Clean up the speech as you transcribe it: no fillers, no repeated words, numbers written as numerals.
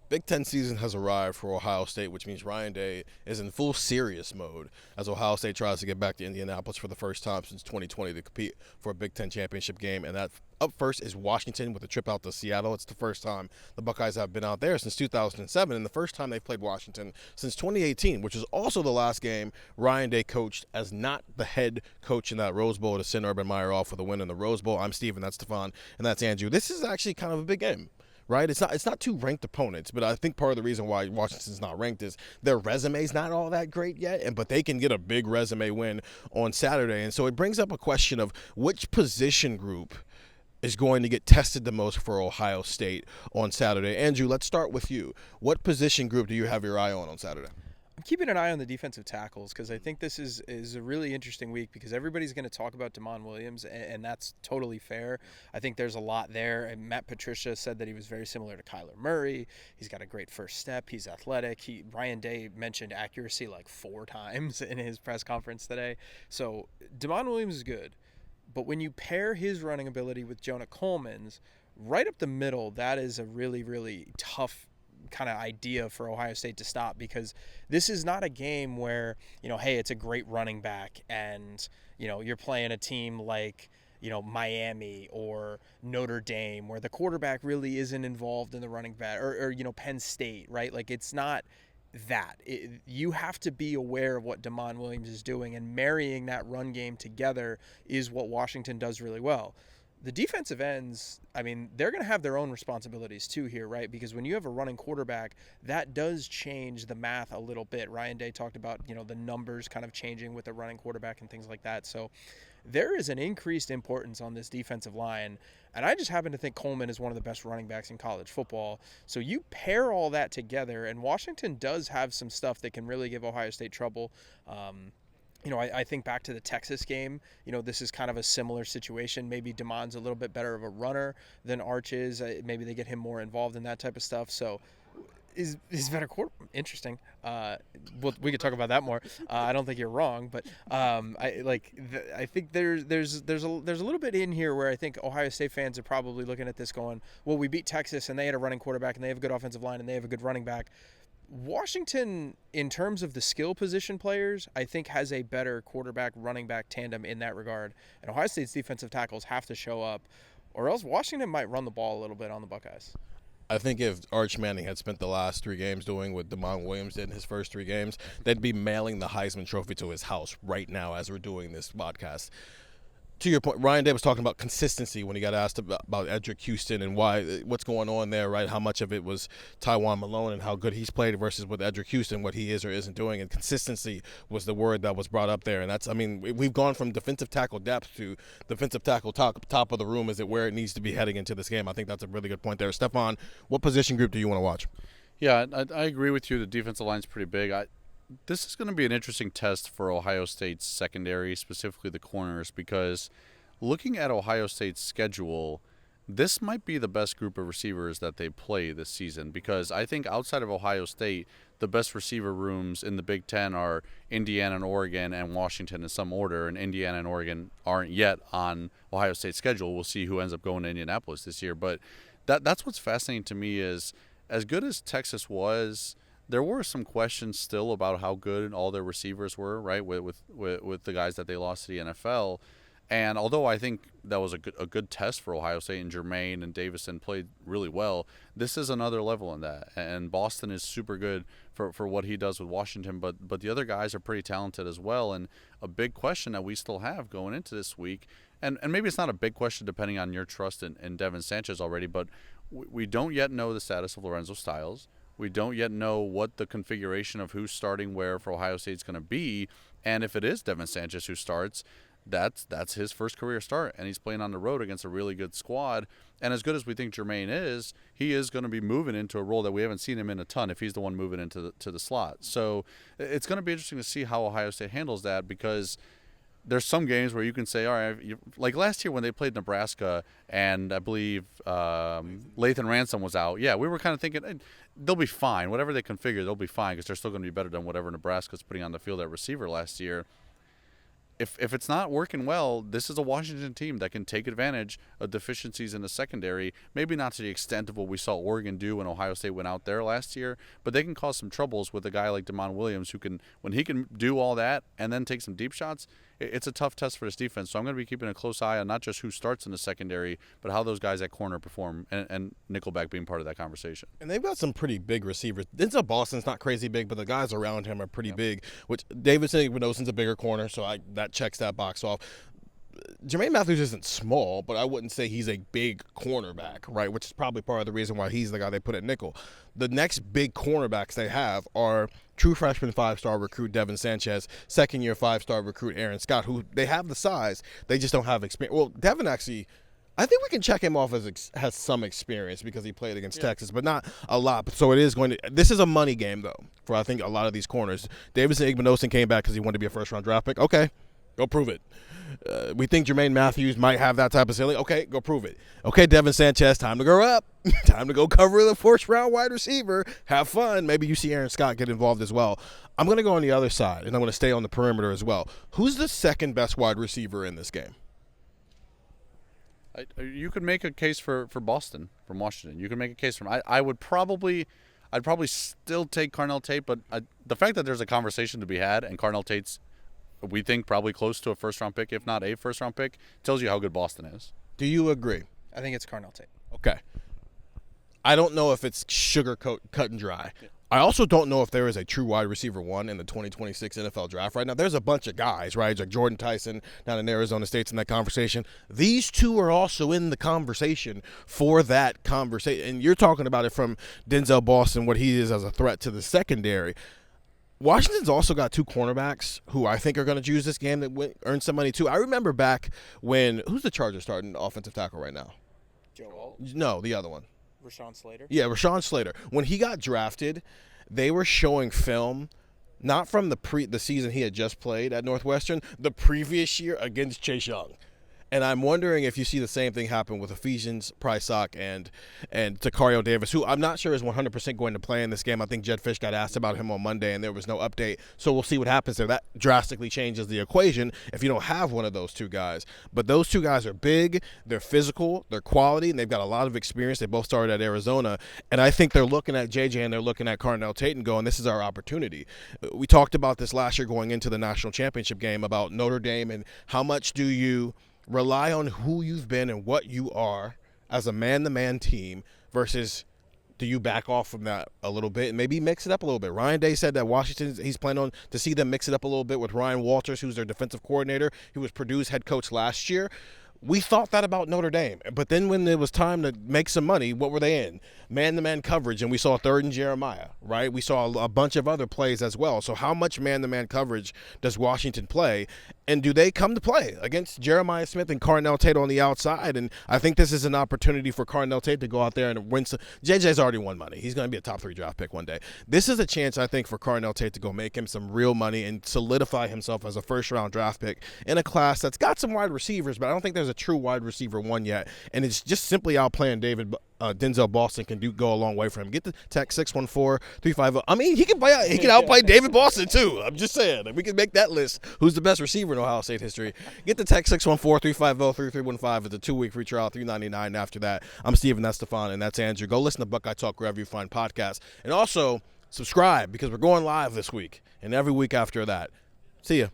Big Ten season has arrived for Ohio State, which means Ryan Day is in full serious mode as Ohio State tries to get back to Indianapolis for the first time since 2020 to compete for a Big Ten championship game. And that up first is Washington with a trip out to Seattle. It's the first time the Buckeyes have been out there since 2007, and the first time they've played Washington since 2018, which is also the last game Ryan Day coached as not the head coach in that Rose Bowl to send Urban Meyer off with a win in the Rose Bowl. I'm Steven, that's Stefan, and that's Andrew. This is actually kind of a big game. Right, it's not two ranked opponents, but I think part of the reason why Washington's not ranked is their resume's not all that great yet, but they can get a big resume win on Saturday, and so it brings up a question of which position group is going to get tested the most for Ohio State on Saturday. Andrew, let's start with you. What position group do you have your eye on Saturday? I'm keeping an eye on the defensive tackles because I think this is a really interesting week because everybody's going to talk about Damon Williams, and that's totally fair. I think there's a lot there. And Matt Patricia said that he was very similar to Kyler Murray. He's got a great first step. He's athletic. Ryan Day mentioned accuracy like 4 times in his press conference today. So Damon Williams is good. But when you pair his running ability with Jonah Coleman's, right up the middle, that is a really, really tough kind of idea for Ohio State to stop, because this is not a game where, hey, it's a great running back and, you're playing a team like, Miami or Notre Dame where the quarterback really isn't involved in the running back or Penn State, right? Like, it's not that. You have to be aware of what Damon Williams is doing, and marrying that run game together is what Washington does really well. The defensive ends, they're going to have their own responsibilities too here, right? Because when you have a running quarterback, that does change the math a little bit. Ryan Day talked about, the numbers kind of changing with the running quarterback and things like that. So there is an increased importance on this defensive line. And I just happen to think Coleman is one of the best running backs in college football. So you pair all that together, and Washington does have some stuff that can really give Ohio State trouble. I think back to the Texas game. This is kind of a similar situation. Maybe Damon's a little bit better of a runner than Arch is. Maybe they get him more involved in that type of stuff. So is better quarter. Interesting. We could talk about that more. I don't think you're wrong, but I think there's a little bit in here where I think Ohio State fans are probably looking at this going, well, we beat Texas and they had a running quarterback and they have a good offensive line and they have a good running back. Washington, in terms of the skill position players, I think has a better quarterback running back tandem in that regard. And Ohio State's defensive tackles have to show up, or else Washington might run the ball a little bit on the Buckeyes. I think if Arch Manning had spent the last 3 games doing what Damon Williams did in his first 3 games, they'd be mailing the Heisman Trophy to his house right now as we're doing this podcast. To your point, Ryan Day was talking about consistency when he got asked about Edric Houston and what's going on there, right? How much of it was Tywan Malone and how good he's played versus with Edric Houston, what he is or isn't doing. And consistency was the word that was brought up there. And we've gone from defensive tackle depth to defensive tackle top of the room. Is it where it needs to be heading into this game? I think that's a really good point there. Stefan, what position group do you want to watch? Yeah, I agree with you. The defensive line's pretty big. This is going to be an interesting test for Ohio State's secondary, specifically the corners, because looking at Ohio State's schedule, this might be the best group of receivers that they play this season, because I think outside of Ohio State, the best receiver rooms in the Big Ten are Indiana and Oregon and Washington in some order, and Indiana and Oregon aren't yet on Ohio State's schedule. We'll see who ends up going to Indianapolis this year, but that's what's fascinating to me is, as good as Texas was, there were some questions still about how good all their receivers were, right, with the guys that they lost to the NFL. And although I think that was a good test for Ohio State, and Jermaine and Davison played really well, this is another level in that. And Boston is super good for what he does with Washington, but the other guys are pretty talented as well. And a big question that we still have going into this week, and maybe it's not a big question depending on your trust in Devin Sanchez already, but we don't yet know the status of Lorenzo Styles. We don't yet know what the configuration of who's starting where for Ohio State is going to be. And if it is Devin Sanchez who starts, that's his first career start. And he's playing on the road against a really good squad. And as good as we think Jermaine is, he is going to be moving into a role that we haven't seen him in a ton if he's the one moving into the slot. So it's going to be interesting to see how Ohio State handles that, because there's some games where you can say, all right, like last year when they played Nebraska and I believe Lathan Ransom was out. Yeah, we were kind of thinking they'll be fine. Whatever they configure, they'll be fine because they're still going to be better than whatever Nebraska's putting on the field at receiver last year. if it's not working well, this is a Washington team that can take advantage of deficiencies in the secondary. Maybe not to the extent of what we saw Oregon do when Ohio State went out there last year, but they can cause some troubles with a guy like DeMond Williams who can, when he can do all that and then take some deep shots, it's a tough test for this defense. So I'm going to be keeping a close eye on not just who starts in the secondary, but how those guys at corner perform, and Nickelback being part of that conversation. And they've got some pretty big receivers. Denzel Boston's not crazy big, but the guys around him are pretty big, which Davidson Igbenogsen's a bigger corner, so that checks that box off. Jermaine Matthews isn't small, but I wouldn't say he's a big cornerback, right, which is probably part of the reason why he's the guy they put at nickel. The next big cornerbacks they have are true freshman 5-star recruit Devin Sanchez, second-year 5-star recruit Aaron Scott, who they have the size, they just don't have experience. Well, Devin actually, I think we can check him off as has some experience because he played against Texas, but not a lot. So it is going to – this is a money game, though, for I think a lot of these corners. Davidson Igbenogsen came back because he wanted to be a first-round draft pick. Okay, go prove it. We think Jermaine Matthews might have that type of ceiling. Okay, go prove it. Okay, Devin Sanchez, time to grow up. Time to go cover the first-round wide receiver. Have fun. Maybe you see Aaron Scott get involved as well. I'm going to go on the other side, and I'm going to stay on the perimeter as well. Who's the second-best wide receiver in this game? You could make a case for Boston from Washington. You can make a case from I'd probably still take Carnell Tate, but the fact that there's a conversation to be had and Carnell Tate's, we think, probably close to a first-round pick, if not a first-round pick, tells you how good Boston is. Do you agree? I think it's Carnell Tate. Okay. I don't know if it's cut and dry. I also don't know if there is a true wide receiver one in the 2026 NFL draft right now. There's a bunch of guys, right? Like Jordan Tyson down in Arizona State's in that conversation. These two are also in the conversation for that conversation. And you're talking about it from Denzel Boston, what he is as a threat to the secondary. Washington's also got two cornerbacks who I think are going to use this game that earn some money too. I remember back when – who's the Chargers starting offensive tackle right now? Joe Alt? No, the other one. Rashawn Slater? Yeah, Rashawn Slater. When he got drafted, they were showing film not from the season he had just played at Northwestern, the previous year against Chase Young. And I'm wondering if you see the same thing happen with Ephesians Prysock and Takario Davis, who I'm not sure is 100% going to play in this game. I think Jed Fish got asked about him on Monday, and there was no update. So we'll see what happens there. That drastically changes the equation if you don't have one of those two guys. But those two guys are big, they're physical, they're quality, and they've got a lot of experience. They both started at Arizona. And I think they're looking at JJ and they're looking at Carnell Tate and going, this is our opportunity. We talked about this last year going into the national championship game about Notre Dame and how much do you – rely on who you've been and what you are as a man-to-man team versus do you back off from that a little bit and maybe mix it up a little bit. Ryan Day said that Washington, he's planning on to see them mix it up a little bit with Ryan Walters, who's their defensive coordinator. He was Purdue's head coach last year. We thought that about Notre Dame. But then when it was time to make some money, what were they in? Man-to-man coverage, and we saw third and Jeremiah, right? We saw a bunch of other plays as well. So how much man-to-man coverage does Washington play? And do they come to play against Jeremiah Smith and Carnell Tate on the outside? And I think this is an opportunity for Carnell Tate to go out there and win some. JJ's already won money. He's going to be a top 3 draft pick one day. This is a chance, I think, for Carnell Tate to go make him some real money and solidify himself as a first-round draft pick in a class that's got some wide receivers, but I don't think there's a true wide receiver one yet. And it's just simply outplaying Denzel Boston can go a long way for him. Get the text 614-350. I mean, he can outplay David Boston too. I'm just saying. We can make that list. Who's the best receiver in Ohio State history? Get the text 614-350-3315. It's a 2-week free trial, $3.99 after that. I'm Steven, that's Stefan, and that's Andrew. Go listen to Buckeye Talk wherever you find podcasts. And also subscribe because we're going live this week and every week after that. See ya.